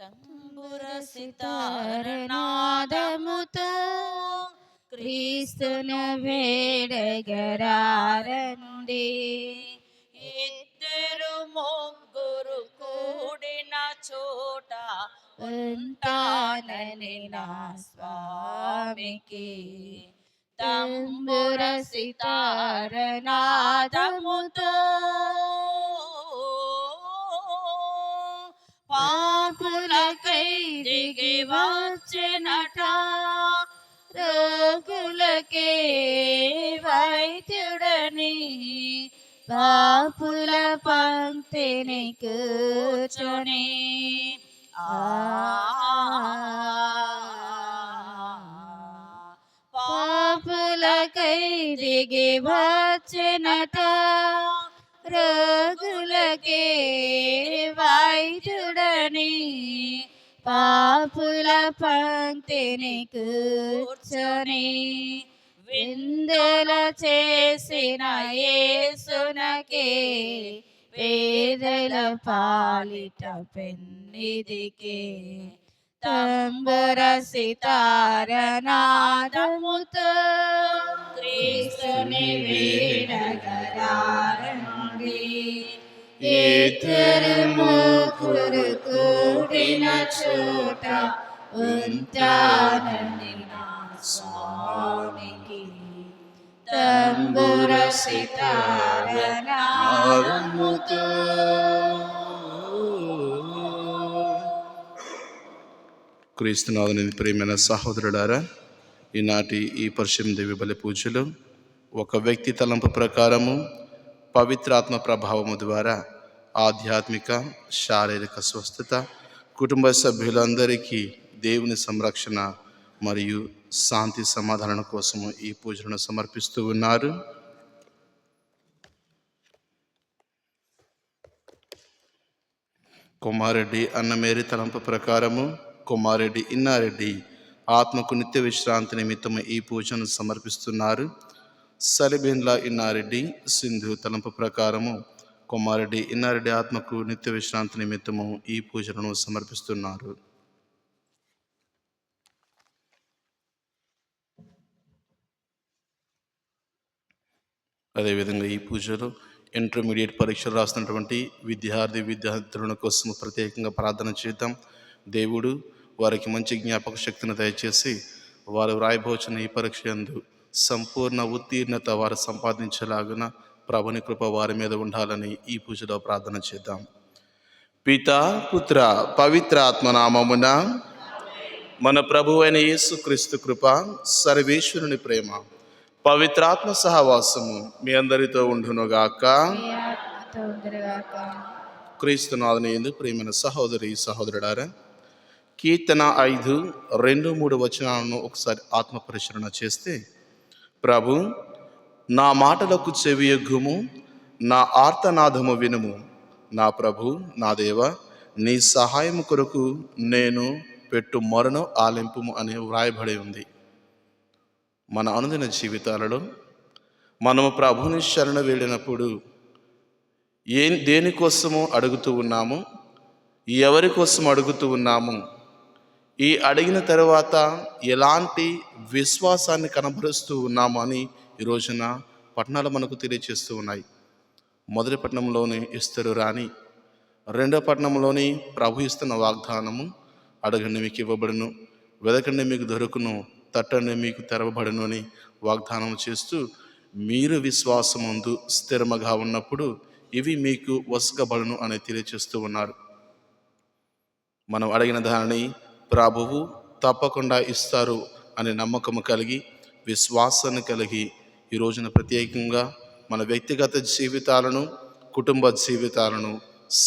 తంబుర సితార నాదముతో క్రీస్తును వేడగరారండి. ఇద్దరు ముగ్గురు కూడిన చోట ఉంటానని నా స్వామికి తంబుర సితార నాదముతో పాపులకై దిగి వచ్చెనట, రోగులకే వైద్యుడని పాపుల పంక్తిని కూర్చొని పాపులకై దిగి వచ్చెనట, రోగులకే వైద్యుడని పాపుల పంక్తిని కూర్చొని విందుల చేసిన యేసునకే పేదల పాలిట పెన్నిదికే తంబుర సితార నాదముతో క్రీస్తుని వేడగరారండి. ఇద్దరు ముగ్గురు కూడిన చోట ఉంటానని నా స్వామికి తంబుర సితార నాదముతో. క్రీస్తునాథుని ప్రియమైన సహోదరులారా, ఈనాటి ఈ పరిశుద్ధ దివ్య బలి పూజలు ఒక వ్యక్తి తలంపు ప్రకారము పవిత్రాత్మ ప్రభావము ద్వారా ఆధ్యాత్మిక శారీరక స్వస్థత, కుటుంబ సభ్యులందరికీ దేవుని సంరక్షణ మరియు శాంతి సమాధానం కోసము ఈ పూజలను సమర్పిస్తూ ఉన్నారు. కొమ్మారెడ్డి అన్నమేరి తలంపు ప్రకారము కొమ్మారెడ్డి ఇన్నారెడ్డి ఆత్మకు నిత్య విశ్రాంతి నిమిత్తము ఈ పూజను సమర్పిస్తున్నారు. సలిబెన్లా ఇన్నారెడ్డి సింధు తలంపు ప్రకారము కొమ్మారెడ్డి ఇన్నారెడ్డి ఆత్మకు నిత్య విశ్రాంతి నిమిత్తము ఈ పూజలను సమర్పిస్తున్నారు. అదేవిధంగా ఈ పూజలో ఇంటర్మీడియట్ పరీక్షలు రాస్తున్నటువంటి విద్యార్థుల కోసం ప్రత్యేకంగా ప్రార్థన చేద్దాం. దేవుడు వారికి మంచి జ్ఞాపక శక్తిని దయచేసి వారు వ్రాయబోచిన ఈ పరీక్ష యందు సంపూర్ణ ఉత్తీర్ణత వారు సంపాదించేలాగున ప్రభుని కృప వారి మీద ఉండాలని ఈ పూజలో ప్రార్థన చేద్దాం. పితా పుత్ర పవిత్ర ఆత్మనామమున మన ప్రభువైన యేసుక్రీస్తు కృప, సర్వేశ్వరుని ప్రేమ, పవిత్రాత్మ సహవాసము మీ అందరితో ఉండునుగాక. క్రీస్తునాథుని యందు ప్రియమైన సహోదరి సహోదరుడారా, కీర్తన 5:2-3 వచనాలను ఒకసారి ఆత్మ పరిశీలన చేస్తే, ప్రభు నా మాటలకు చెవియొగ్గుము, నా ఆర్తనాదము వినుము. నా ప్రభు నా దేవ, నీ సహాయము కొరకు నేను పెట్టు మొరను ఆలింపుము అని వ్రాయబడి ఉంది. మన అనుదిన జీవితాలలో మనము ప్రభుని శరణ వేడినప్పుడు దేనికోసము అడుగుతూ ఉన్నాము, ఎవరి కోసం అడుగుతూ ఉన్నాము, ఈ అడిగిన తర్వాత ఎలాంటి విశ్వాసాన్ని కనబరుస్తూ ఉన్నాము అని ఈ రోజున పట్టణాలు మనకు తెలియచేస్తూ ఉన్నాయి. మొదటి పట్టణంలోని ఎస్తరు రాణి, రెండో పట్టణంలోని ప్రభు ఇస్తున్న వాగ్దానము, అడగండి మీకు ఇవ్వబడును, వెదకండి మీకు దొరుకును, తట్టండి మీకు తెరవబడును అని వాగ్దానం చేస్తూ, మీరు విశ్వాసమందు స్థిరముగా ఉన్నప్పుడు ఇవి మీకు వసగబడును అని తెలియచేస్తూ ఉన్నారు. మనం అడిగిన దానిని ప్రభువు తప్పకుండా ఇస్తారు అనే నమ్మకము కలిగి, విశ్వాసాన్ని కలిగి ఈ రోజున ప్రత్యేకంగా మన వ్యక్తిగత జీవితాలను, కుటుంబ జీవితాలను,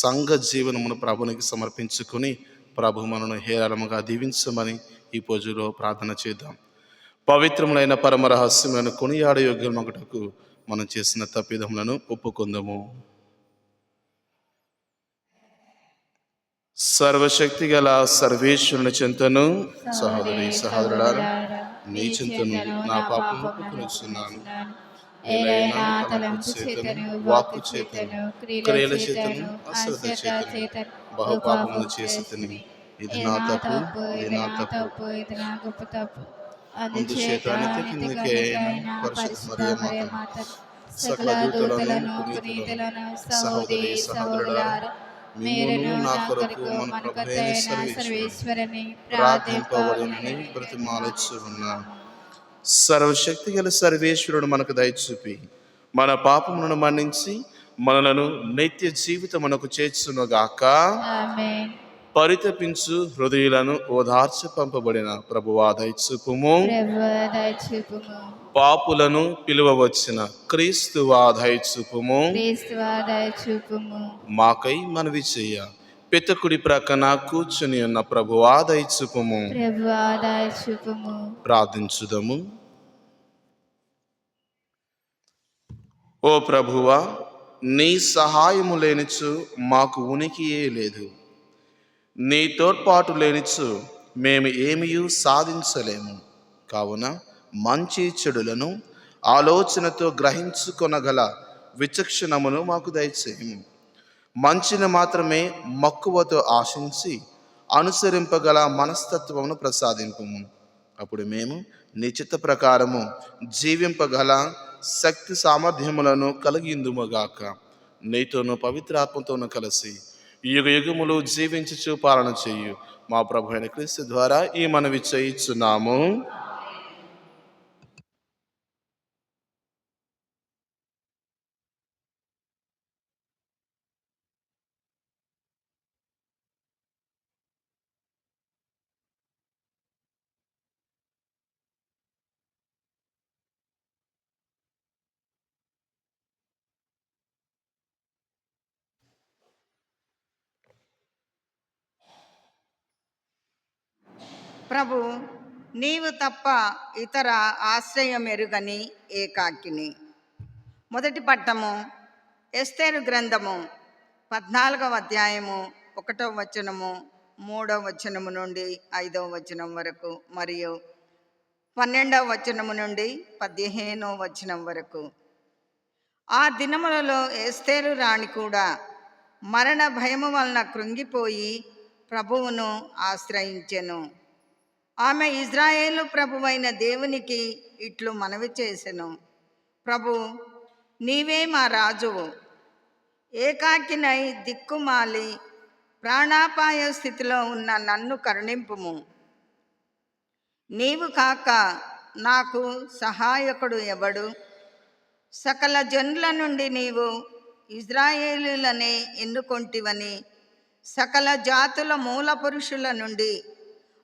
సంఘ జీవనమును ప్రభునికి సమర్పించుకొని ప్రభు మనను హేరాళముగా దీవించమని ఈ పూజలో ప్రార్థన చేద్దాం. పవిత్రములైన పరమ రహస్యమైన కొనియాడ యోగ్యమగుటకు మనం చేసిన తప్పిదములను ఒప్పుకుందాము. సర్వశక్తి గల సర్వేశ్వరుని చింతను, సహోదరి సహోదరులారా, నీ చింతను నా పాపం ఒప్పుకొనిచున్నాను. తలంపు చేతను, వాక్కు చేతను, క్రియల చేతను, అశ్రద్ధ చేతను బహుపాపములు చేసి ఇది నా తప్పు, ఇది ఇది నా నా తప్పు. తప్పు, ఇది నా గొప్ప తప్పు. అందుచేత అందుచేత నిత్య నిత్య కన్యకైన కన్యకైన పరిశుద్ధ పరిశుద్ధ మరియ మరియ మాత, మాత, సకల సకల దూతలను దూతలను పునీతులను పునీతులను సహోదరి సహోదరి సహోదరులారా, సహోదరులారా, మిమ్మును మీరును నా నా కొరకు కొరకు మన మన ప్రభు అయిన కొత్తైన సర్వేశ్వరుడు సర్వేశ్వరుని ప్రార్థింపవలెనని బ్రతిమాలుచు ఉన్నాను. సర్వశక్తి గల సర్వేశ్వరుడు మనకు దయచూపి మన పాపములను మన్నించి మనలను నిత్య జీవితమునకు చేర్చునుగాక. ఆమేన్. పరితపించు హృదయులను ఓదార్చ పంపబడిన ప్రభువా దయచూపుము. ప్రభువా దయచూపుము. పాపులను పిలువవచ్చిన క్రీస్తువా దయచూపుము. క్రీస్తువా దయచూపుము. మాకై మనవి చెయ్య పితకుడి ప్రక్కన కూర్చుని ఉన్న ప్రభువా దయచూపుము. ప్రభువా దయచూపుము. ప్రార్థించుదము. ఓ ప్రభువా, నీ సహాయము లేనిచు మాకు ఉనికియే లేదు. నీ తోడ్పాటు లేనిచు మేము ఏమీ సాధించలేము. కావున మంచి చెడులను ఆలోచనతో గ్రహించుకొనగల విచక్షణమును మాకు దయచేయము. మంచిని మాత్రమే మక్కువతో ఆశించి అనుసరింపగల మనస్తత్వమును ప్రసాదింపము. అప్పుడు మేము నీ చిత్త ప్రకారము జీవింపగల శక్తి సామర్థ్యములను కలిగిందుముగాక. నీతోనూ పవిత్రాత్మతోనూ కలిసి యుగ యుగములు జీవించుచు పాలన చేయు మా ప్రభు అయిన క్రీస్తు ద్వారా ఈ మనవి చేయుచున్నాము. ప్రభు, నీవు తప్ప ఇతర ఆశ్రయమెరుగని ఏకాకిని. మొదటి పట్టము ఎస్తేరు గ్రంథము 14వ అధ్యాయము 1వ వచనము 3వ వచనము నుండి 5వ వచనం వరకు మరియు 12వ వచనము నుండి 15వ వచనం వరకు. ఆ దినములలో ఎస్తేరు రాణి కూడా మరణ భయము వలన కృంగిపోయి ప్రభువును ఆశ్రయించెను. ఆమె ఇజ్రాయేలు ప్రభువైన దేవునికి ఇట్లు మనవి చేసెను: ప్రభు, నీవే మా రాజువు. ఏకాకినై దిక్కుమాలి ప్రాణాపాయ స్థితిలో ఉన్న నన్ను కరుణింపుము. నీవు కాక నాకు సహాయకుడు ఎవడు? సకల జనుల నుండి నీవు ఇజ్రాయేలులనే ఎన్నుకొంటివని, సకల జాతుల మూల పురుషుల నుండి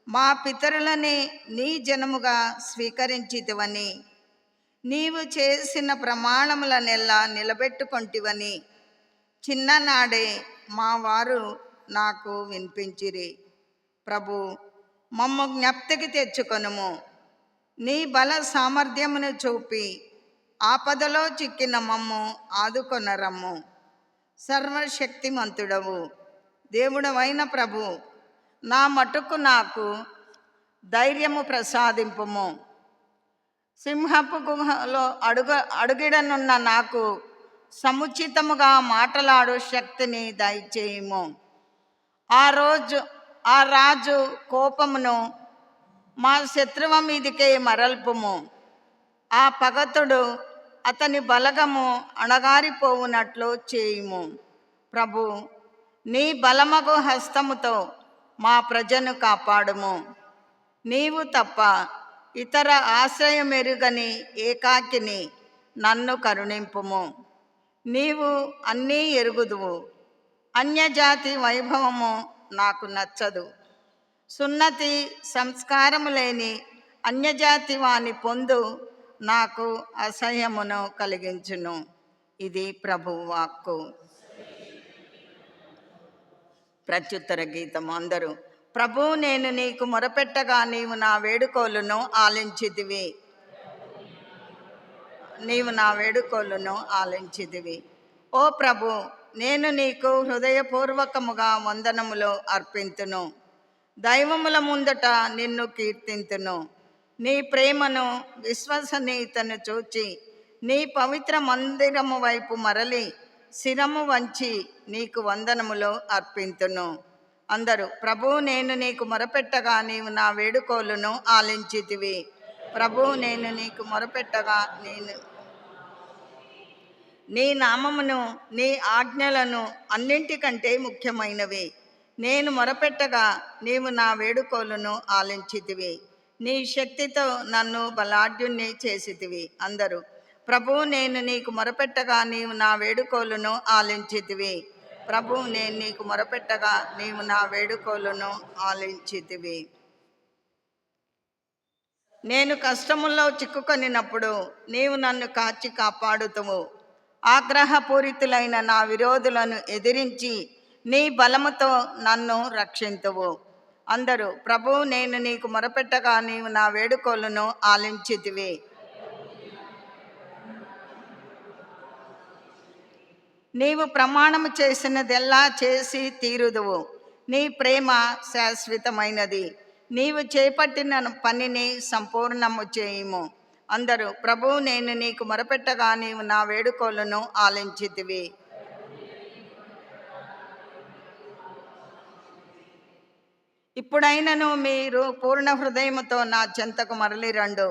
మా పితరులనే నీ జనముగా స్వీకరించితివని, నీవు చేసిన ప్రమాణములనెల్లా నిలబెట్టుకొంటివని చిన్ననాడే మా వారు నాకు వినిపించిరి. ప్రభు, మమ్ము జ్ఞప్తికి తెచ్చుకొనుము. నీ బల సామర్థ్యమును చూపి ఆపదలో చిక్కిన మమ్ము ఆదుకొనరమ్ము. సర్వశక్తిమంతుడవు దేవుడవైన ప్రభు, నా మటుకు నాకు ధైర్యము ప్రసాదింపుము. సింహపు గుహలో అడుగిడనున్న నాకు సముచితముగా మాటలాడు శక్తిని దయచేయుము. ఆ రాజు కోపమును మా శత్రువు మీదికే మరల్పుము. ఆ పగతుడు అతని బలగము అణగారిపోవునట్లు చేయుము. ప్రభు, నీ బలమగు హస్తముతో మా ప్రజను కాపాడుము. నీవు తప్ప ఇతర ఆశ్రయమెరుగని ఏకాకిని నన్ను కరుణింపుము. నీవు అన్నీ ఎరుగుదువు. అన్యజాతి వైభవము నాకు నచ్చదు. సున్నతి సంస్కారము లేని అన్యజాతి వాని పొందు నాకు అసహ్యమును కలిగించును. ఇది ప్రభువు వాక్కు. ప్రత్యుత్తర గీతము. అందరూ: ప్రభు, నేను నీకు మొరపెట్టగా నీవు నా వేడుకోలును ఆలించితివి. నీవు నా వేడుకోలును ఆలించితివి. ఓ ప్రభు, నేను నీకు హృదయపూర్వకముగా వందనములు అర్పింతును. దైవముల ముందట నిన్ను కీర్తింతును. నీ ప్రేమను విశ్వసనీయతను చూచి నీ పవిత్ర మందిరము వైపు మరలి శిరము వంచి నీకు వందనములు అర్పింతును. అందరూ ప్రభు నేను నీకు మొరపెట్టగా నీవు నా వేడుకోలును ఆలించితివి. ప్రభు నేను నీకు మొరపెట్టగా నీ నామమును నీ ఆజ్ఞలను అన్నింటికంటే ముఖ్యమైనవి. నేను మొరపెట్టగా నీవు నా వేడుకోలును ఆలించితివి. నీ శక్తితో నన్ను బలాఢ్యుణ్ణి చేసితివి. అందరూ ప్రభు నేను నీకు మొరపెట్టగా నీవు నా వేడుకోలును ఆలించితివి. ప్రభు నేను నీకు మొరపెట్టగా నీవు నా వేడుకోలును ఆలించితివి. నేను కష్టముల్లో చిక్కుకొనినప్పుడు నీవు నన్ను కాచి కాపాడుతువు. ఆగ్రహపూరితులైన నా విరోధులను ఎదిరించి నీ బలముతో నన్ను రక్షింతువు. అందరూ ప్రభు నేను నీకు మొరపెట్టగా నీవు నా వేడుకోలును ఆలించితివి. నీవు ప్రమాణము చేసినదెల్లా చేసి తీరుదువు. నీ ప్రేమ శాశ్వతమైనది. నీవు చేపట్టిన పనిని సంపూర్ణము చేయుము. అందరూ ప్రభు నేను నీకు మొరపెట్టగా నీవు నా వేడుకోలును ఆలించితివి. ఇప్పుడైనను మీరు పూర్ణ హృదయముతో నా చెంతకు మరలి రండు.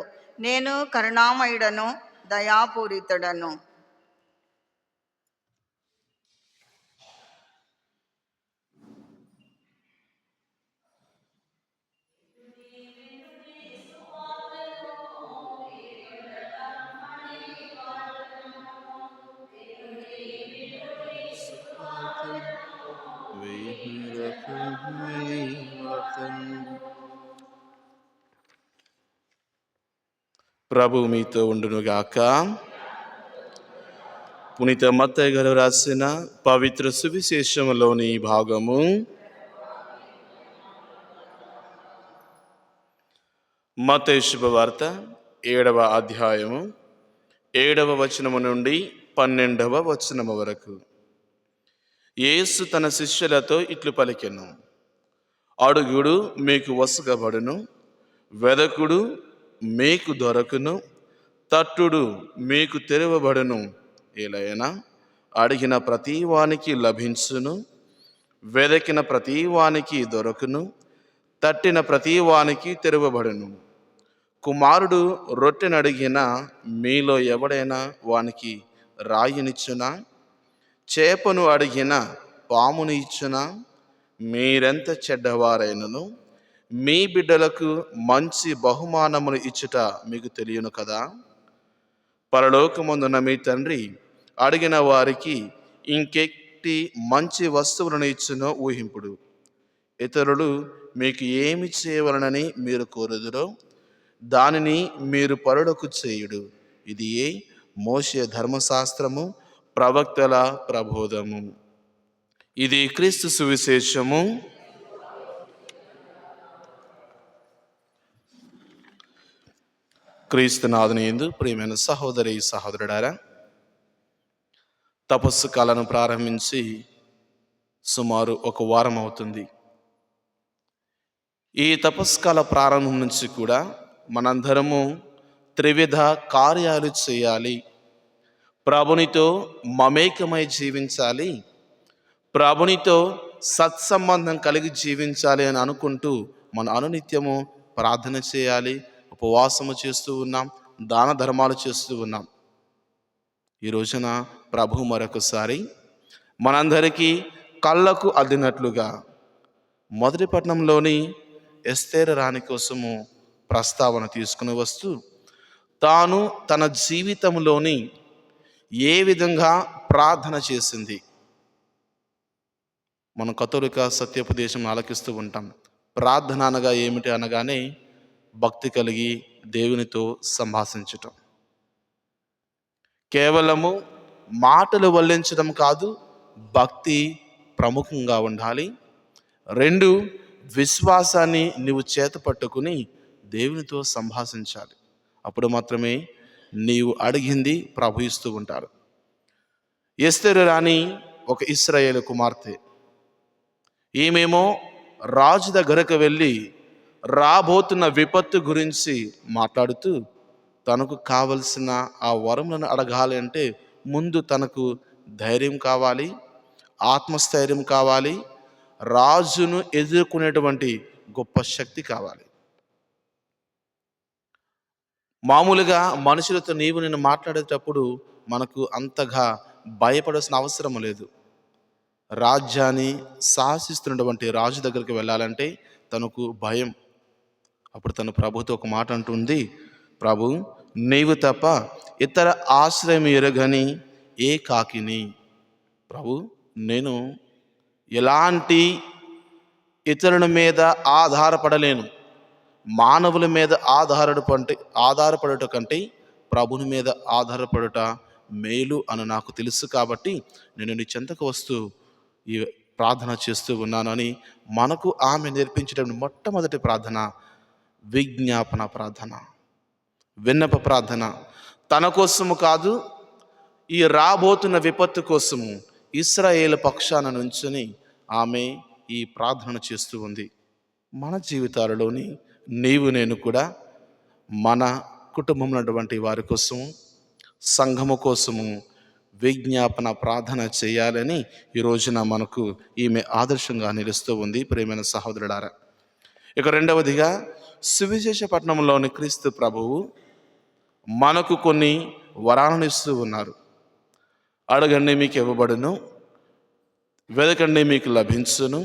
నేను కరుణామయుడను దయాపూరితుడను. ప్రభు మీతో ఉండునుగాక. పునీత మత్తయి గారు రాసిన పవిత్ర సువిశేషములోని భాగము. మత్తయి శుభవార్త 7వ అధ్యాయము 7వ వచనము నుండి 12వ వచనము వరకు. యేసు తన శిష్యులతో ఇట్లు పలికెను: అడుగుడు మీకు వసగబడును, వెదకుడు మీకు దొరకును, తట్టుడు మీకు తెరవబడును. ఎలైనా అడిగిన ప్రతి వానికి లభించును, వెదకిన ప్రతి వానికి దొరకును, తట్టిన ప్రతి వానికి తెరవబడును. కుమారుడు రొట్టెనడిగిన మీలో ఎవడైనా వానికి రాయినిచ్చునా? చేపను అడిగిన పాముని ఇచ్చునా? మీరెంత చెడ్డవారైనను మీ బిడ్డలకు మంచి బహుమానములు ఇచ్చుట మీకు తెలియను కదా. పరలోకమందున్న మీ తండ్రి అడిగిన వారికి ఇంకెట్టి మంచి వస్తువులను ఇచ్చునో ఊహింపుడు. ఇతరులు మీకు ఏమి చేయవలనని మీరు కోరుదురో దానిని మీరు పరులకు చేయుడు. ఇది మోషే ధర్మశాస్త్రము, ప్రవక్తల ప్రబోధము. ఇది క్రీస్తు సువిశేషము. క్రీస్తునాథుని యందు ప్రియమైన సహోదరి సహోదరుడారా, తపస్సు కాలను ప్రారంభించి సుమారు 1 వారం అవుతుంది. ఈ తపస్కాల ప్రారంభం నుంచి కూడా మనందరము త్రివిధ కార్యాలు చేయాలి, ప్రభునితో మమేకమై జీవించాలి, ప్రభునితో సత్సంబంధం కలిగి జీవించాలి అని అనుకుంటూ మన అనునిత్యము ప్రార్థన చేయాలి, ఉపవాసము చేస్తూ ఉన్నాం, దాన ధర్మాలు చేస్తూ ఉన్నాం. ఈ రోజున ప్రభు మరొకసారి మనందరికీ కళ్ళకు అద్దినట్లుగా మొదటి పట్టణంలోని ఎస్తేరు రాణి కోసము ప్రస్తావన తీసుకుని వస్తూ తాను తన జీవితంలోని ఏ విధంగా ప్రార్థన చేసింది. మనం కథోలిక సత్యోపదేశం ఆలకిస్తూ ఉంటాం. ప్రార్థన అనగా ఏమిటి అనగానే భక్తి కలిగి దేవునితో సంభాషించటం, కేవలము మాటలు వల్లించడం కాదు, భక్తి ప్రముఖంగా ఉండాలి. 2, విశ్వాసాన్ని నీవు చేత పట్టుకుని దేవునితో సంభాషించాలి. అప్పుడు మాత్రమే నీవు అడిగింది ప్రభు ఇస్తూ ఉంటారు. ఎస్తేరు రాణి ఒక ఇశ్రాయేలు కుమార్తె. ఈమెమో రాజు దగ్గరకు వెళ్ళి రాబోతున్న విపత్తు గురించి మాట్లాడుతూ తనకు కావలసిన ఆ వరములను అడగాలి అంటే ముందు తనకు ధైర్యం కావాలి, ఆత్మస్థైర్యం కావాలి, రాజును ఎదుర్కొనేటువంటి గొప్ప శక్తి కావాలి. మామూలుగా మనుషులతో నీవు నేను మాట్లాడేటప్పుడు మనకు అంతగా భయపడాల్సిన అవసరం లేదు. రాజ్యాన్ని శాసిస్తున్నటువంటి రాజు దగ్గరికి వెళ్ళాలంటే తనకు భయం. అప్పుడు తను ప్రభుతో ఒక మాట అంటుంది, ప్రభు, నీవు తప్ప ఇతర ఆశ్రయం ఎరగని ఏ కాకిని. ప్రభు, నేను ఎలాంటి ఇతరుల మీద ఆధారపడలేను. మానవుల మీద ఆధారపడుట కంటే ప్రభుని మీద ఆధారపడుట మేలు అని నాకు తెలుసు. కాబట్టి నేను నీ చెంతకు వస్తూ ఈ ప్రార్థన చేస్తూ ఉన్నాను అని మనకు ఆమె నేర్పించడం మొట్టమొదటి ప్రార్థన విజ్ఞాపన ప్రార్థన, విన్నప ప్రార్థన. తన కోసము కాదు, ఈ రాబోతున్న విపత్తు కోసము ఇశ్రాయేలు పక్షాన నుంచుని ఆమె ఈ ప్రార్థన చేస్తూ ఉంది. మన జీవితాలలోని నీవు నేను కూడా మన కుటుంబంలో ఉన్నటువంటి వారి కోసము, సంఘము కోసము విజ్ఞాపన ప్రార్థన చేయాలని ఈ రోజున మనకు ఈమె ఆదర్శంగా నిలుస్తూ ఉంది. ప్రియమైన సహోదరులారా, ఇక రెండవదిగా సువిశేష పట్టణంలోని క్రీస్తు ప్రభువు మనకు కొన్ని వరాలను ఇస్తూ ఉన్నారు. అడగండి మీకు ఇవ్వబడును, వెదకండి మీకు లభించును,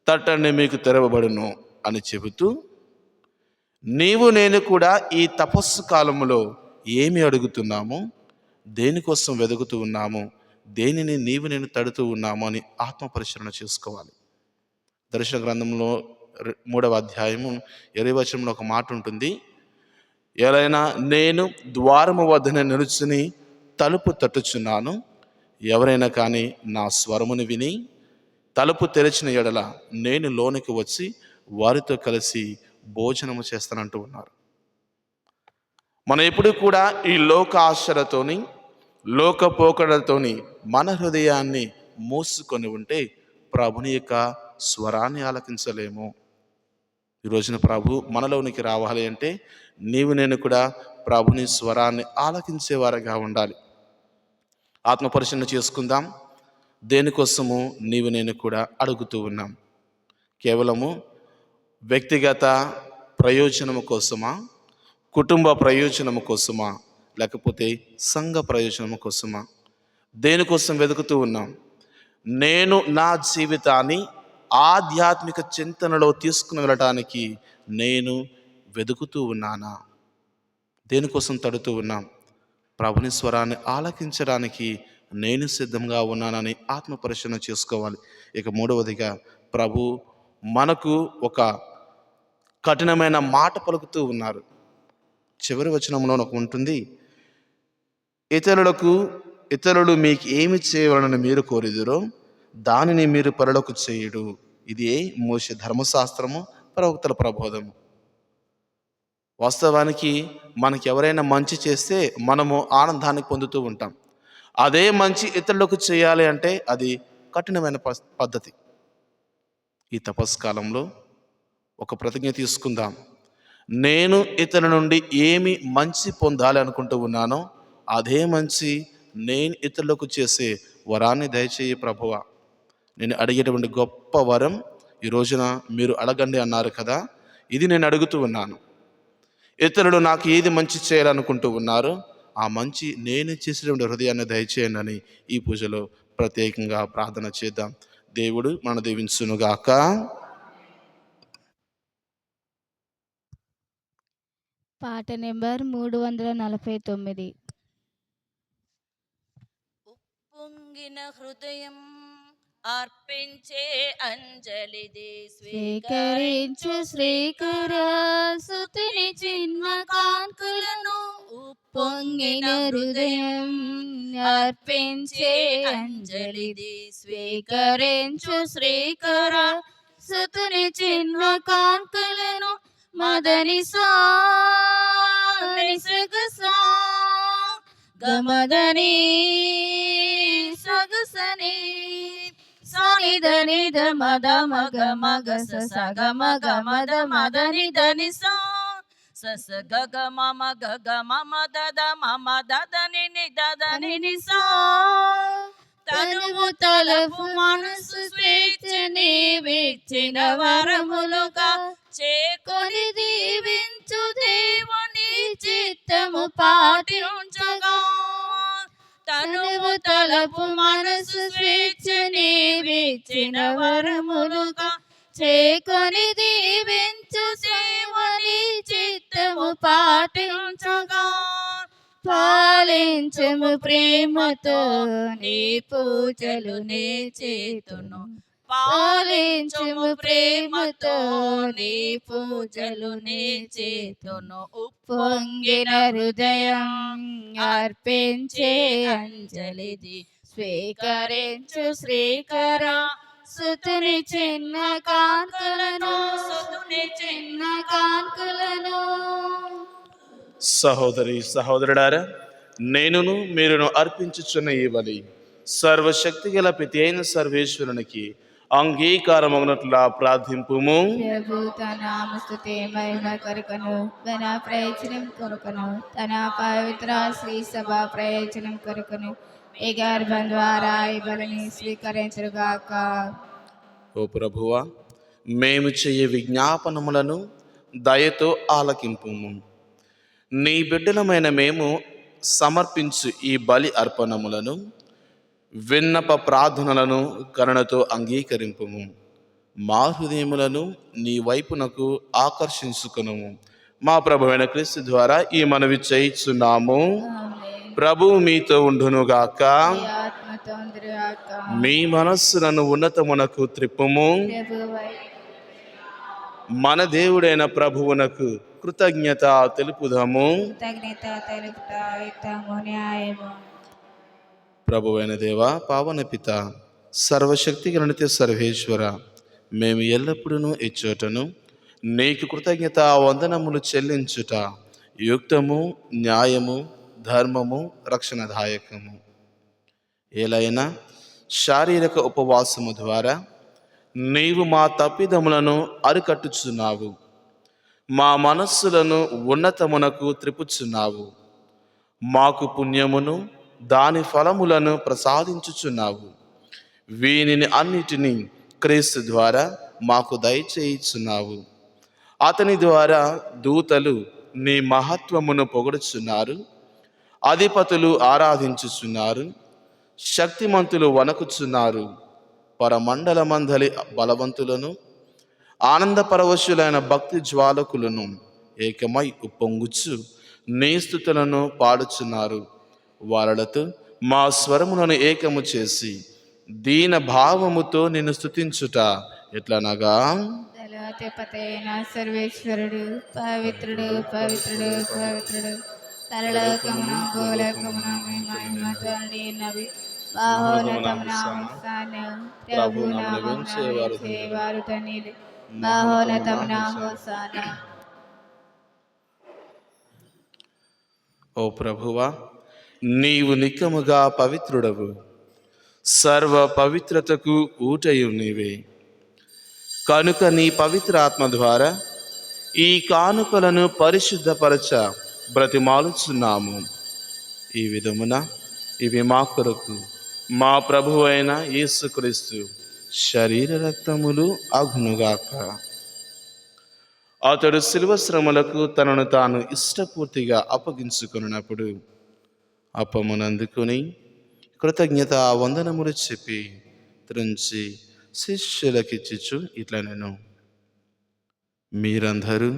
తట్టండి మీకు తెరవబడును అని చెబుతూ, నీవు నేను కూడా ఈ తపస్సు కాలంలో ఏమి అడుగుతున్నాము, దేనికోసం వెతుకుతూ ఉన్నాము, దేనిని నీవు నేను తడుతూ ఉన్నాము అని ఆత్మ పరిశీలన చేసుకోవాలి. దర్శన గ్రంథంలో 3వ అధ్యాయము 20వ వచనంలో ఒక మాట ఉంటుంది, ఎలైనా నేను ద్వారము వద్దనే నిలుచుని తలుపు తట్టుచున్నాను, ఎవరైనా కానీ నా స్వరమును విని తలుపు తెరిచిన ఎడల నేను లోనికి వచ్చి వారితో కలిసి భోజనము చేస్తానంటూ ఉన్నారు. మనం ఎప్పుడు కూడా ఈ లోక ఆశలతోని, లోక పోకడలతోని మన హృదయాన్ని మూసుకొని ఉంటే ప్రభుని యొక్క స్వరాన్ని ఆలకించలేము. ఈ రోజున ప్రభు మనలోనికి రావాలి అంటే నీవు నేను కూడా ప్రభుని స్వరాన్ని ఆలకించేవారుగా ఉండాలి. ఆత్మ పరిశీలన చేసుకుందాం. దేనికోసము నీవు నేను కూడా అడుగుతూ ఉన్నాం? కేవలము వ్యక్తిగత ప్రయోజనము కోసమా, కుటుంబ ప్రయోజనము కోసమా, లేకపోతే సంఘ ప్రయోజనము కోసమా? దేనికోసం వెతుకుతూ ఉన్నాం? నేను నా జీవితాన్ని ఆధ్యాత్మిక చింతనలో తీసుకుని వెళ్ళటానికి నేను వెతుకుతూ ఉన్నానా? దేనికోసం తడుతూ ఉన్నాం? ప్రభుని స్వరాన్ని ఆలకించడానికి నేను సిద్ధంగా ఉన్నానని ఆత్మ పరిశీలన చేసుకోవాలి. ఇక మూడవదిగా ప్రభు మనకు ఒక కఠినమైన మాట పలుకుతూ ఉన్నారు. చివరి వచనంలో ఒక ఉంటుంది, ఇతరులు మీకు ఏమి చేయవాలని మీరు కోరిదురో దానిని మీరు పరులకు చేయుడు. ఇది మోషే ధర్మశాస్త్రము, ప్రవక్తల ప్రబోధము. వాస్తవానికి మనకి ఎవరైనా మంచి చేస్తే మనము ఆనందాన్ని పొందుతూ ఉంటాం. అదే మంచి ఇతరులకు చేయాలి అంటే అది కఠినమైన పద్ధతి. ఈ తపస్కాలంలో ఒక ప్రతిజ్ఞ తీసుకుందాం. నేను ఇతరుల నుండి ఏమి మంచి పొందాలి అనుకుంటూ ఉన్నానో అదే మంచి నేను ఇతరులకు చేసే వరాన్ని దయచేయి ప్రభువా. నేను అడిగేటువంటి గొప్ప వరం ఈ రోజున మీరు అడగండి అన్నారు కదా, ఇది నేను అడుగుతూ ఉన్నాను. ఇతరులు నాకు ఏది మంచి చేయాలనుకుంటూ ఉన్నారో ఆ మంచి నేను చేసేటువంటి హృదయాన్ని దయచేయండి అని ఈ పూజలో ప్రత్యేకంగా ప్రార్థన చేద్దాం. దేవుడు మన దీవించునుగాక. పాట నెంబర్ 349. ఉప్పొంగిన హృదయం అర్పించే అంజలిది స్వీకరించు శ్రీకర సుతుని చిన్న కాంకులను. ఉప్పొంగిన హృదయం అర్పించే అంజలిది స్వీకరించు శ్రీకర సుతుని చిన్న కాంకులను. మదని సగసా గమదని సగసని సానిదని ద మద మగ మగ సగ మగ మద మదని దని సా సస గగ మమ గగ మమ దద ని దదని ని సా తనువు తలపు మనసు స్వేచ్ఛ నీవిచ్చిన వరములుగా చేకొని దీవించు దేవుని చిత్తము పాటించగా. తనువు తలపు మనసు స్వేచ్ఛ నీవిచ్చిన వరములుగా చేకొని దీవించు దేవుని చిత్తము పాటించగా. పాలించము ప్రేమతో నీ పూజలు నే చేతును. పాలించము ప్రేమతో నీ పూజలు నే చేతును. ఉప్పొంగిన హృదయం అర్పించే అంజలిది స్వీకరించు శ్రీకర. సుతుని చిన్న కాంతులను చిన్న కాంతులను. సహోదరి సహోదరుడారా, నేనును మీరును అర్పించుచున్న ఈ బలి సర్వశక్తి గల పితి అయిన సర్వేశ్వరునికి అంగీకారమగునట్లా ప్రార్థింపుము. ప్రభు తన స్తుతి మహిమ కొరకును తన ప్రయోజనం కొరకును తన పవిత్ర శ్రీ సభ ప్రయోజనం కొరకును ఈ గర్భం ద్వారా ఈ బలిని స్వీకరించుగాక. ఓ ప్రభువా, మేము చెయ్య విజ్ఞాపనములను దయతో ఆలకింపుము. నీ బిడ్డలమైన మేము సమర్పించు ఈ బలి అర్పణములను విన్నప ప్రార్థనలను కరుణతో అంగీకరింపుము. మా హృదయములను నీ వైపునకు ఆకర్షించుకును. మా ప్రభువైన క్రీస్తు ద్వారా ఈ మనవి చేయుచున్నాము. ప్రభువు మీతో ఉండునుగాక. మీ ఆత్మతో ఉండుగాక. మీ మనస్సులను ఉన్నతమునకు త్రిప్పుము. మన దేవుడైన ప్రభువునకు కృతజ్ఞత తెలుపుదాము. కృతజ్ఞత తెలుపుట యుక్తము న్యాయము. ప్రభువైన దేవ, పావన పిత, సర్వశక్తి గణిత సర్వేశ్వర, మేము ఎల్లప్పుడూ ఇచ్చోటను నీకు కృతజ్ఞత వందనములు చెల్లించుట యుక్తము, న్యాయము, ధర్మము, రక్షణదాయకము. ఏలైనా శారీరక ఉపవాసము ద్వారా నీవు మా తప్పిదములను అరికట్టుచున్నావు. మా మనస్సులను ఉన్నతమునకు త్రిపుచున్నావు. మాకు పుణ్యమును దాని ఫలములను ప్రసాదించుచున్నావు. వీనిని అన్నిటినీ క్రీస్తు ద్వారా మాకు దయచేయుచున్నావు. అతని ద్వారా దూతలు నీ మహత్వమును పొగడుచున్నారు. అధిపతులు ఆరాధించుచున్నారు. శక్తిమంతులు వణకుచున్నారు. పరమండలమందలి బలవంతులను ఆనందపరవశులైన భక్తి జ్వాలకులను ఏకమై ఉప్పొంగుచు నీ స్తుతులను పాడుచున్నారు. వాళ్ళతో మా స్వరములను ఏకము చేసి దీన భావముతో నిన్ను స్తుతించుట ఎట్లనగా. పతైన సర్వేశ్వరుడు పవిత్రుడు పవిత్రుడు పవిత్రుడు తరలోకమున భూలోకమున మహిమతో నిండినవి. బాహోన్నతమున హోసానా. ప్రభు నామమున వచ్చేవారు ధన్యులు. బాహోన్నతమున హోసానా. ఓ ప్రభువా, నీవు నిక్కముగా పవిత్రుడవు. సర్వ పవిత్రతకు ఊటయు నీవే. కనుక నీ పవిత్ర ఆత్మ ద్వారా ఈ కానుకలను పరిశుద్ధపరచ బ్రతిమాలుచున్నాము. ఈ విధమున ఇవి మా కొరకు మా ప్రభువు అయిన యేసుక్రీస్తు శరీర రక్తములు అగునుగాక. అతడు శిలువ శ్రమలకు తనను తాను ఇష్టపూర్తిగా అప్పగించుకున్నప్పుడు అప్పమునందుకుని కృతజ్ఞత వందనములు చెప్పి త్రుంచి శిష్యులకిచ్చుచు ఇట్లా నేను, మీరందరూ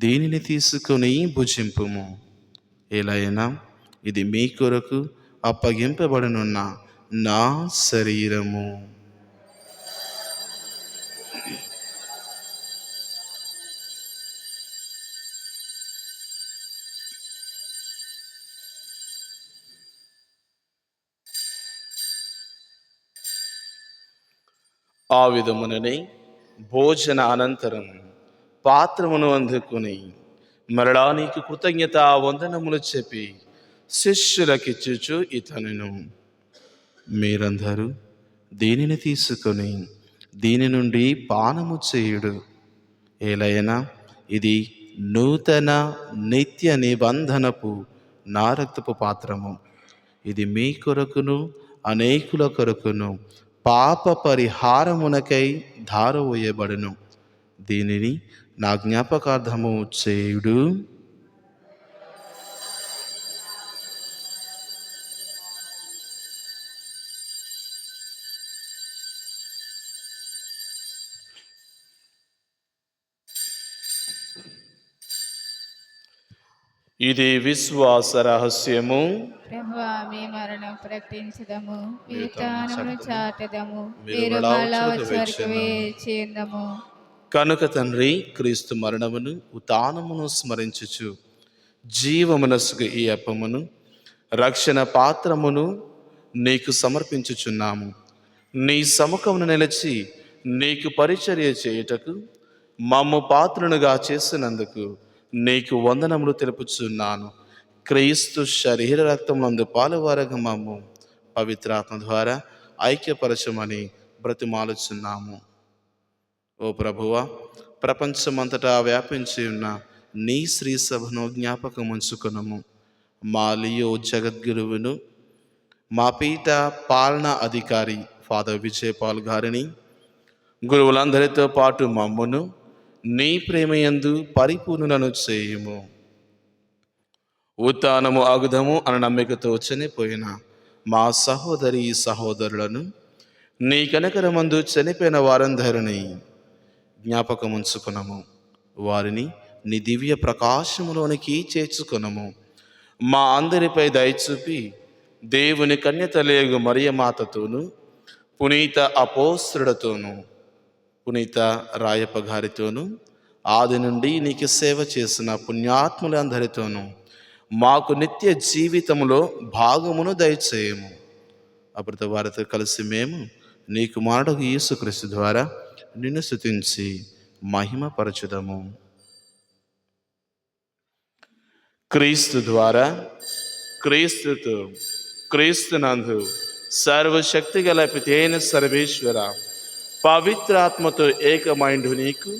దీనిని తీసుకొని భుజింపుము. ఎలైనా ఇది మీ కొరకు అప్పగింపబడనున్న నా శరీరము. ఆ విధముననే భోజన అనంతరం పాత్రమును అందుకుని మరలా నీకు కృతజ్ఞత వందనములు చెప్పి శిష్యులకిచ్చుచు ఇతనును, మీరందరూ దీనిని తీసుకొని దీని నుండి పానము చేయుడు. ఏలైనా ఇది నూతన నిత్య నిబంధనపు నా రక్తపు పాత్రము. ఇది మీ కొరకును అనేకుల కొరకును పాప పరిహారమునకై ధారవోయబడును. దీనిని నా జ్ఞాపకార్థము చేయుడు. ఇది విశ్వాస రహస్యము. ప్రభువా, మీ మరణం ప్రకటించదము, మీ మీ తానమును చాటుదము, చాటెదము, మీరు మీరు మరలా మళ్ళా వచ్చుటకు వచ్చే వరకు వేచి చేయందము. కనుక తండ్రి, క్రీస్తు మరణమును ఉత్థానమును స్మరించుచు జీవమనస్సుకు ఈ అప్పమును రక్షణ పాత్రమును నీకు సమర్పించుచున్నాము. నీ సముఖమును నిలిచి నీకు పరిచర్య చేయుటకు మమ్ము పాత్రునుగా చేసినందుకు నీకు వందనములు తెలుపుచున్నాను. క్రీస్తు శరీర రక్తములందు పాలువారగా మమ్ము పవిత్రాత్మ ద్వారా ఐక్యపరచమని బ్రతిమాలుచున్నాము. ఓ ప్రభువా, ప్రపంచమంతటా వ్యాపించి ఉన్న నీ శ్రీ సభను జ్ఞాపకం ఉంచుకునము. మా లియో జగద్గురువును, మా పీఠ పాలనా అధికారి ఫాదర్ విజయపాల్ గారిని, గురువులందరితో పాటు మమ్మును నీ ప్రేమయందు పరిపూర్ణులను చేయుము. ఉత్థానము ఆగుదము అన్న నమ్మికతో చనిపోయిన మా సహోదరి సహోదరులను, నీ కనికరమందు చనిపోయిన వారందరినీ జ్ఞాపకం ఉంచుకునము. వారిని నీ దివ్య ప్రకాశములోనికి చేర్చుకునము. మా అందరిపై దయచూపి దేవుని కన్యతలేగు మరియమాతతోను, పునీత అపోస్తలులతోను, పునీత రాయప్ప గారితోను, ఆది నుండి నీకు సేవ చేసిన పుణ్యాత్ములందరితోనూ మాకు నిత్య జీవితంలో భాగమును దయచేయము. అప్పుడు వారితో కలిసి మేము నీ కుమారుడు యేసుక్రీస్తు ద్వారా నిన్ను స్తుతించి మహిమపరచుదము. క్రీస్తు ద్వారా, క్రీస్తుతో, క్రీస్తునందు సర్వశక్తి గల పితైన సర్వేశ్వర పవిత్రాత్మతో ఏకమైండు నీకు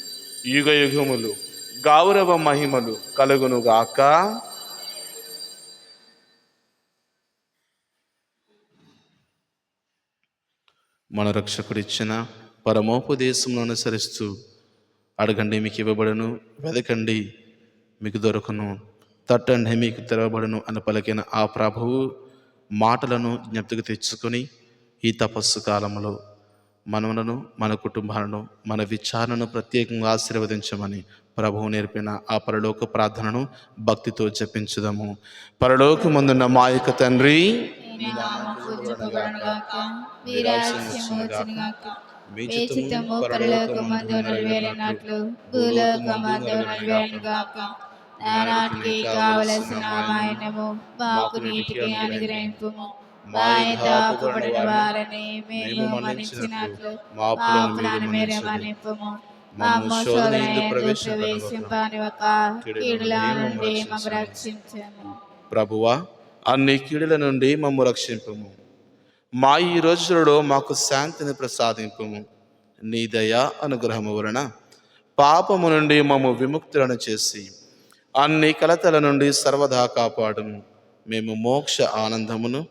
యుగ యుగములు గౌరవ మహిమలు కలుగునుగాక. మన రక్షకుడిచ్చిన పరమోపదేశమును అనుసరిస్తూ అడగండి మీకు ఇవ్వబడును, వెదకండి మీకు దొరకను, తట్టండి మీకు తెరవబడును అని పలికిన ఆ ప్రభువు మాటలను జ్ఞప్తికి తెచ్చుకొని ఈ తపస్సు కాలంలో మనలను, మన కుటుంబాలను, మన విచారణను ప్రత్యేకంగా ఆశీర్వదించమని ప్రభువు నేర్పిన ఆ పరలోక ప్రార్థనను భక్తితో జపించుదాము. పరలోకమందున్న మా యొక్క తండ్రి, నీ నామము పూజింపబడునుగాక, మీ రాజ్యము వచ్చునుగాక, మీ చిత్తము పరలోకమందు నెరవేరినట్లు భూలోకమందు నెరవేరునుగాక. నానాటికి కావలసిన మాయనము మాకు నీటికి అనుగ్రహింపుము. మా తాపబడిన వారిని మేము మన్నించినట్లు మా అప్పులను మీరు మన్నింపుము. మా శోధనయందు ప్రవేశింపనివ్వక కీడుల నుండి మమ్ము రక్షించుము. ప్రభువా, అన్ని కీడుల నుండి మమ్ము రక్షింపుము. మా ఈ రోజులలో మాకు శాంతిని ప్రసాదింపుము. నీ దయా అనుగ్రహము వలన పాపము నుండి మమ్ము విముక్తులను చేసి అన్ని కలతల నుండి సర్వదా కాపాడుము. మేము మోక్ష ఆనందమును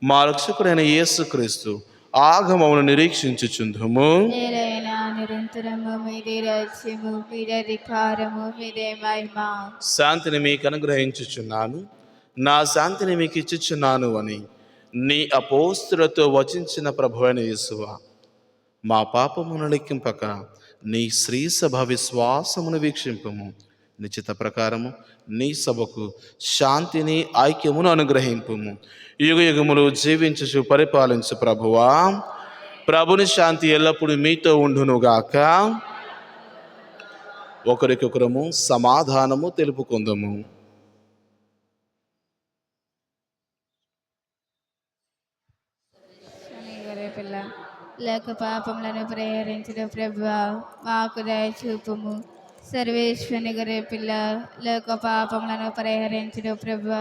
మా రక్షకుడైన యేసుక్రీస్తు ఆగమమును నిరీక్షించుచుందుము. ఏలైనా నిరంతరము మీదే రాజ్యము, మీదే అధికారము, మీదే మహిమ. శాంతిని మీకు అనుగ్రహించుచున్నాను, నా శాంతిని మీకు ఇచ్చుచున్నాను అని నీ అపోస్తులతో వచించిన ప్రభువైన యేసువా, మా పాపమును లెక్కింపక నీ శ్రీ సభ విశ్వాసమును వీక్షింపము. నిశ్చిత ప్రకారము నీ సభకు శాంతిని ఐక్యమును అనుగ్రహింపుము. యుగ యుగములు జీవించుచు పరిపాలించు ప్రభువా, ప్రభుని శాంతి ఎల్లప్పుడూ మీతో ఉండునుగాక. ఒకరికొకరము సమాధానము తెలుపుకుందాము. పిల్ల లేక పాపములను పరిహరించిన ప్రభువా, మాకు దయచూపుము. సర్వేశ్వని గరే పిల్ల లేక పాపములను పరిహరించిన ప్రభువా,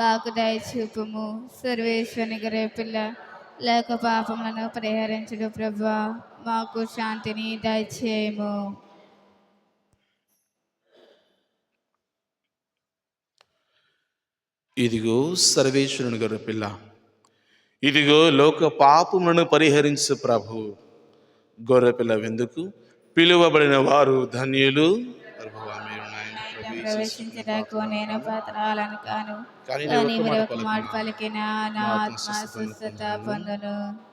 మాకు దయచూపుము. సర్వేశ్వని గరే పిల్ల లేక పాపములను పరిహరించిన ప్రభువా, మాకు శాంతిని దయచేయము. ఇదిగో సర్వేశ్వరుని గొర్రె పిల్ల, ఇదిగో లోక పాపములను పరిహరించు ప్రభు. గొర్రెపిల్ల విందుకు పిలువబడిన వారు ధన్యులు. ప్రభువా, మీరు నా ఇంట ప్రవేశించటకు నేను పాత్రాలను కాను, కానీ కానీ ఒక్క మీరు మాట ఒక మాట పలికిన నా ఆత్మ స్వస్థత స్వస్థత పొందును. పొందును.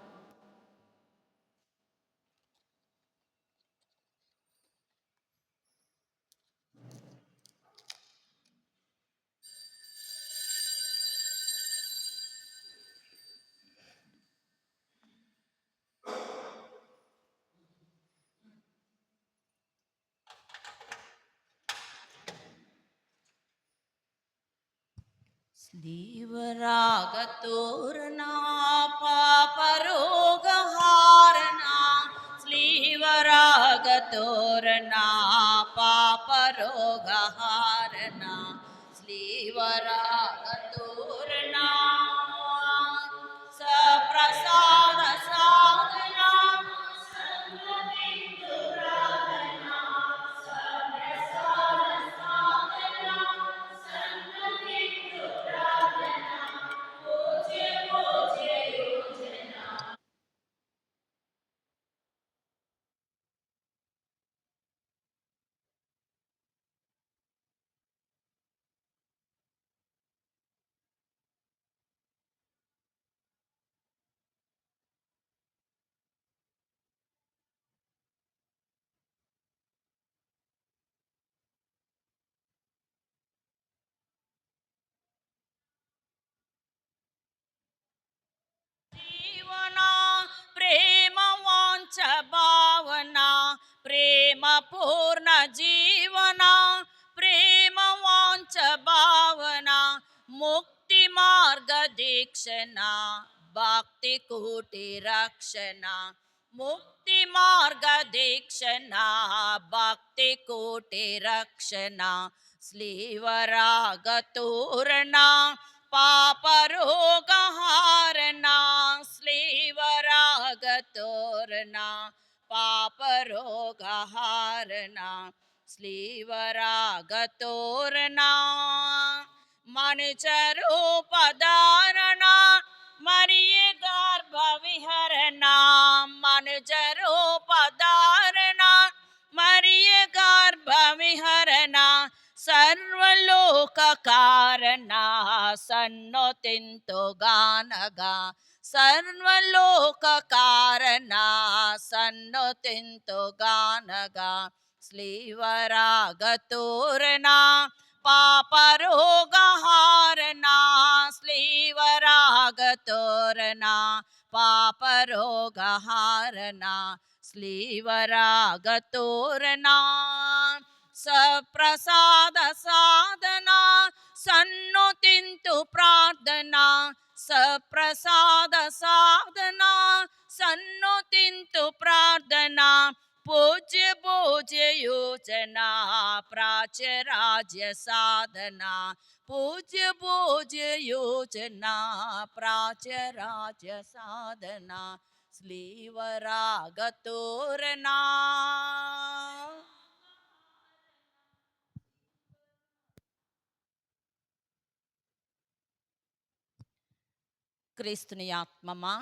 स्लीवरागतोरणा पापरोगहारणा, स्लीवरागतोरणा पापरोगहारणा, स्लीवरागतोरणा सप्रसाद साधना జీవనా ప్రేమ వాంఛ భావన, ప్రేమ పూర్ణ జీవన, ప్రేమ వాంఛ భావన, ముక్తి మార్గ దీక్షణ, భక్తి కోటి రక్షణ, ముక్తి మార్గ దీక్షణ, భక్తి కోటి రక్షణ, శ్రీవరాగతోరణ పాపరోగహారణ, శ్రీవరాగతోరణ పాపరోగహారణ, శ్రీవరాగతోరణ మనుజరూపధారణ, మరియ గర్భ విహరణ, మనుజరూపధారణ, మరియ గర్భ విహరణ, సర్వలోక కారణ సన్నోతింతో గానగా, సర్వలోక కారణ సన్నోతింతో గానగా, శ్రీవరాగతోరణ పాపరోగహారణ, శ్రీవరాగతోరణ పాపరోగహారణ, శ్రీవరాగతోరణ సప్రసాద సాధన సన్నోతింతు ప్రార్థన, సప్రసాద సాధన సన్నోతింతు ప్రార్థన, పూజ్య భోజ్య యోజన ప్రాచ్యరాజ్య సాధన, పూజ్య భోజ్య యోజన ప్రాచ్యరాజ్య సాధన, శ్రీవరాగతోరణ. క్రీస్తుని ఆత్మమా,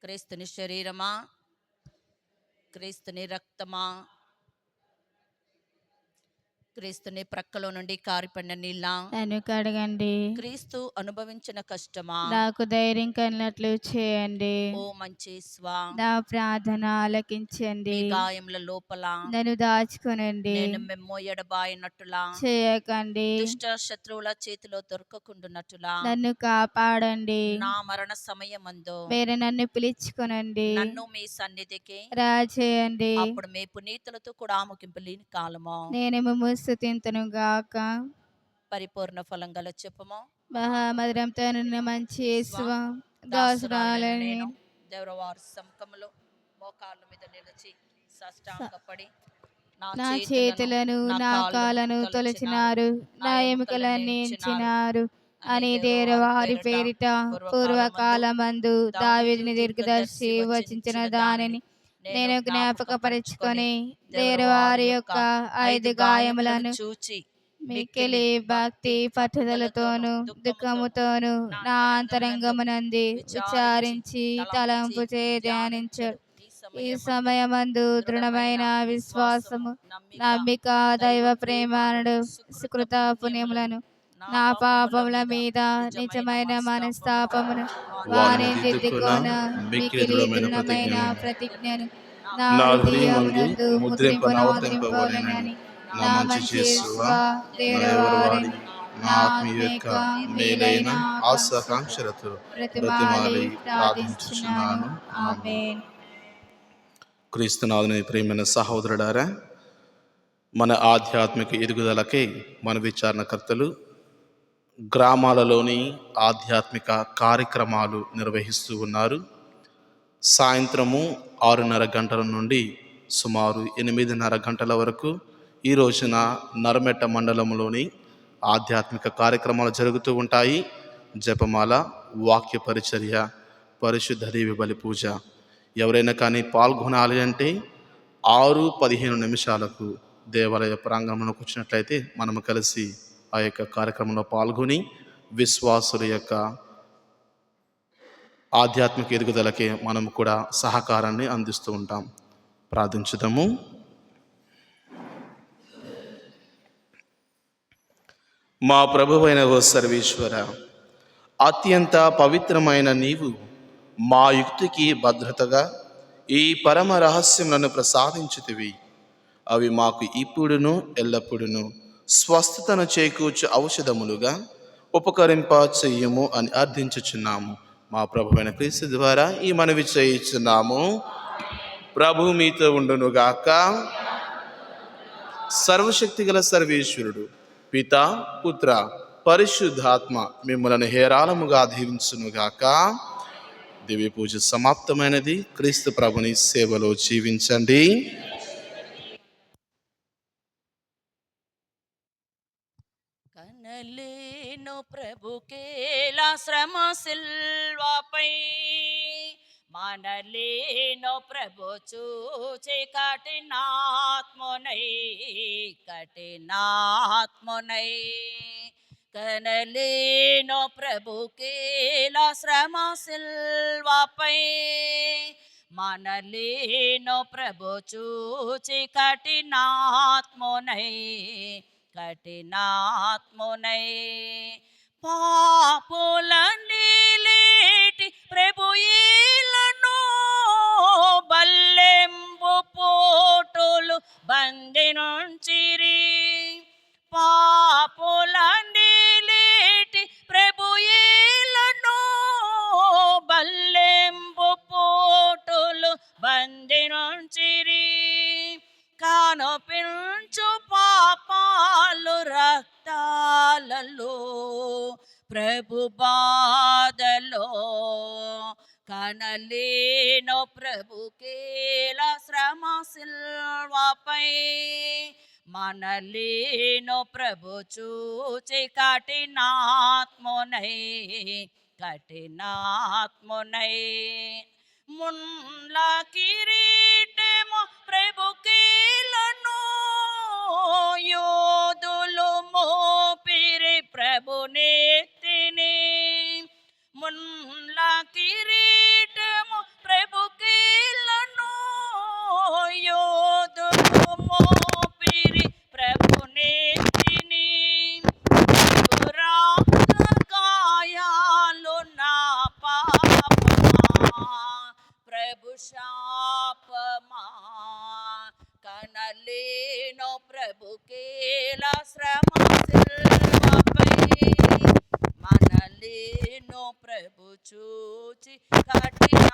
క్రీస్తుని శరీరమా, క్రీస్తుని రక్తమా, క్రీస్తుని ప్రక్కలో నుండి కారిపడిన నీళ్ళ, నన్ను కడగండి, క్రీస్తు అనుభవించిన కష్టమా, నాకు ధైర్యం కలిగినట్లు చేయండి, ఓ మంచి స్వా, నా ప్రార్థన ఆలకించండి, మీ గాయముల లోపల నన్ను దాచుకొనండి, నేను మెమ్మో ఎడబాయినట్టులా, చేయకండి, దుష్ట శత్రువుల చేతిలో దొరకకుండునట్టులా, నన్ను కాపాడండి, నా మరణ సమయమందు మీరు నన్ను పిలుచుకొనండి, నన్ను మీ సన్నిధికి రాచేయండి, అప్పుడు మీ పునీతులతో కూడా ఆముకింపు లేని కాలము నేనేమో స్థుతింతును గాక. పరిపూర్ణ ఫలం గల చెప్పము. మహామధురంతో నిన్న మంచి యేసువా, దాసురాలని నేను దేవరవారి సముఖములో మోకాళ్ళ మీద నిలిచి సాష్టాంగపడి నా చేతులను నా కాళ్ళను తొలచినారు, నా ఎముకలన్నీ ఎంచినారు అని దేవరవారి పేరిట పూర్వకాలమందు దావీదుని దీర్ఘదర్శి వచించిన దానిని నేను జ్ఞాపకపరుచుకొని దేవరవారి యొక్క 5 గాయములను చూచి మిక్కిలి భక్తి పట్టుదలతోను దుఃఖముతోను నా అంతరంగమునంది విచారించి తలంపు చే ధ్యానించడు. ఈ సమయమందు దృఢమైన విశ్వాసము, నమ్మిక, దైవ ప్రేమను, సుకృత పుణ్యములను, నా పాపముల మీద నిజమైన మనస్తాపమును, వాని దిద్దుకోన మిక్కిలి దృఢమైన ప్రతిజ్ఞను నా హృదయమునందు ముద్రింపనవతింపవలెనని నా మంచి యేసువా దేవవారిని నా ఆత్మీయ మేలైన ఆశాకాంక్షలతో ప్రతిమాలి ప్రార్థించుచున్నాను. ఆమేన్. క్రీస్తునాథుని ప్రియమైన సహోదరుడారా, మన ఆధ్యాత్మిక ఎదుగుదలకై మన విచారణకర్తలు గ్రామాలలోని ఆధ్యాత్మిక కార్యక్రమాలు నిర్వహిస్తూ ఉన్నారు. సాయంత్రము 6:30 గంటల నుండి సుమారు 8:30 గంటల వరకు ఈ రోజున నరమెట్ట మండలంలోని ఆధ్యాత్మిక కార్యక్రమాలు జరుగుతూ ఉంటాయి. జపమాల, వాక్య పరిచర్య, పరిశుద్ధ దేవి బలి పూజ. ఎవరైనా కానీ పాల్గొనాలి అంటే 6:15 నిమిషాలకు దేవాలయ ప్రాంగణంలోకి వచ్చినట్లయితే మనము కలిసి ఆ యొక్క కార్యక్రమంలో పాల్గొని విశ్వాసుల యొక్క ఆధ్యాత్మిక ఎదుగుదలకి మనం కూడా సహకారాన్ని అందిస్తూ ఉంటాం. ప్రార్థించుదాము. మా ప్రభువైన ఓ సర్వేశ్వర, అత్యంత పవిత్రమైన నీవు మా యుక్తికి భద్రతగా ఈ పరమ రహస్యములను ప్రసాదించితివి. అవి మాకు ఇప్పుడును ఎల్లప్పుడును స్వస్థతను చేకూర్చు ఔషధములుగా ఉపకరింప చెయ్యము అని అర్థించుచున్నాము. మా ప్రభువైన క్రీస్తు ద్వారా ఈ మనవి చేయుచున్నాము. ప్రభు మీతో ఉండునుగాక. సర్వశక్తిగల సర్వేశ్వరుడు పిత, పుత్ర, పరిశుద్ధాత్మ మిమ్మలను హేరాళముగా దీవించునుగాక. దివ్య పూజ సమాప్తమైనది. క్రీస్తు ప్రభుని సేవలో జీవించండి. కనలేను ప్రభుకేలా శ్రమ సిల్వాపై, మనలేను ప్రభు చూచి కఠినాత్మునై కనలేను ప్రభుకేలా శ్రమ సిల్వాపై, మనలేను ప్రభు చూచి కఠినాత్మునై పాపులన్నీ లేటి ప్రభుయేలను బల్లెంబు పోటులు బందినుంచిరి. పాపులన్నీ లేటి ప్రభుయేలను బల్లెంబు పోటులు బందినుంచిరి. కనుపించు పాపాలు రక్తాలలో ప్రభు బాధలో, కనలేను ప్రభుకేలా శ్రమ సిల్వపై, మనలేను ప్రభు చూచి కఠినాత్మునై మున్ల కిరీటము ప్రభుకేలను యోధులు మోపిరి ప్రభునేత్తిని. మున్ల కిరీటము ప్రభుకేలను యోధులు మోపిరి ప్రభునేత్తిని. గాయాలు నా పాపమా ప్రభు శాపమా, కనలేను ప్రభుకేలా శ్రమ సిల్వపై, మనలేను ప్రభు చూచి కఠినాత్మునై.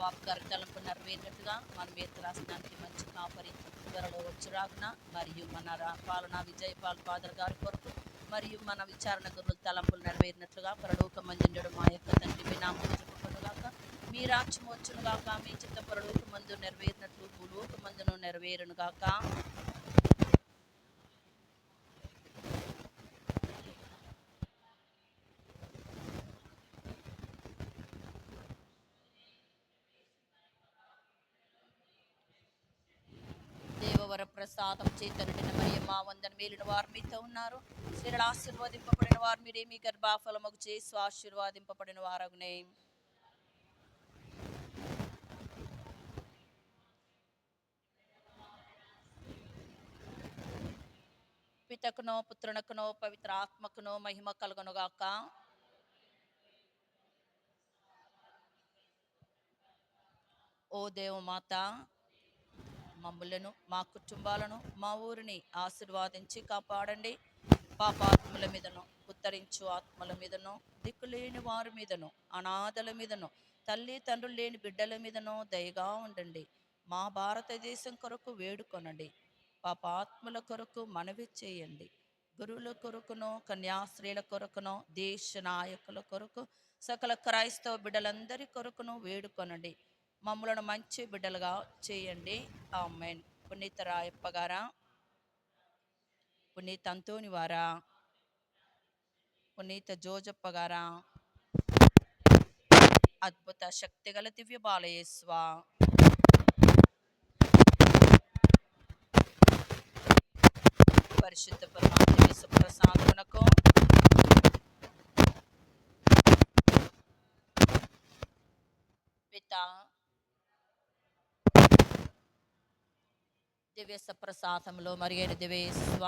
పాప గారి తలంపు నెరవేరినట్టుగా మన మీద రాష్ట్రానికి మంచి కాపరి త్వరలో వచ్చురాకున, మరియు మన పాలన విజయపాల్ ఫాదర్ గారి కొరకు మరియు మన విచారణ గురుల తలంపులు నెరవేరినట్లుగా పరలోకమందుండడు మా యొక్క తండ్రి మీ నామమున చెప్పుకొనుగాక. మీ రాజ్యం వచ్చునుగాక. మీ చిత్త పరలోకమందు నెరవేరినట్లు భూలోకమందును నెరవేరునుగాక. ప్రసాదం చేత నిండిన మరియమ్మ వందన మేలిన వారు మీతో ఉన్నారు. స్త్రీలు ఆశీర్వదింపబడిన వారు మీరే, మీ గర్భఫలముకు చేసి ఆశీర్వాదింపబడిన వారగునే. పితకునో పుత్రునకునో పవిత్ర ఆత్మకునో మహిమ కలుగునుగాక. ఓ దేవమాత, మమ్ములను, మా కుటుంబాలను, మా ఊరిని ఆశీర్వాదించి కాపాడండి. పాపాత్ముల మీదను, ఉత్తరించు ఆత్మల మీదను, దిక్కులేని వారి మీదను, అనాథల మీదను, తల్లి తండ్రులు లేని బిడ్డల మీదను దయగా ఉండండి. మా భారతదేశం కొరకు వేడుకొనండి. పాపాత్ముల కొరకు మనవి చేయండి. గురువుల కొరకును, కన్యాస్త్రీల కొరకును, దేశ నాయకుల కొరకు, సకల క్రైస్తవ బిడ్డలందరి కొరకును వేడుకొనండి. మమ్మలను మంచి బిడ్డలుగా చేయండి. ఆమెన్. పునీత రాయప్ప గారా, పునీత అంతోని వారా, పునీత జోజప్ప గారా, అద్భుత శక్తిగల దివ్య బాలయేశ్వ, పరిశుద్ధ పరమాత్మ సుప్రసాదమునకు పిత దివ్య సప్రసాదంలో మరి దివ్యేశ్వ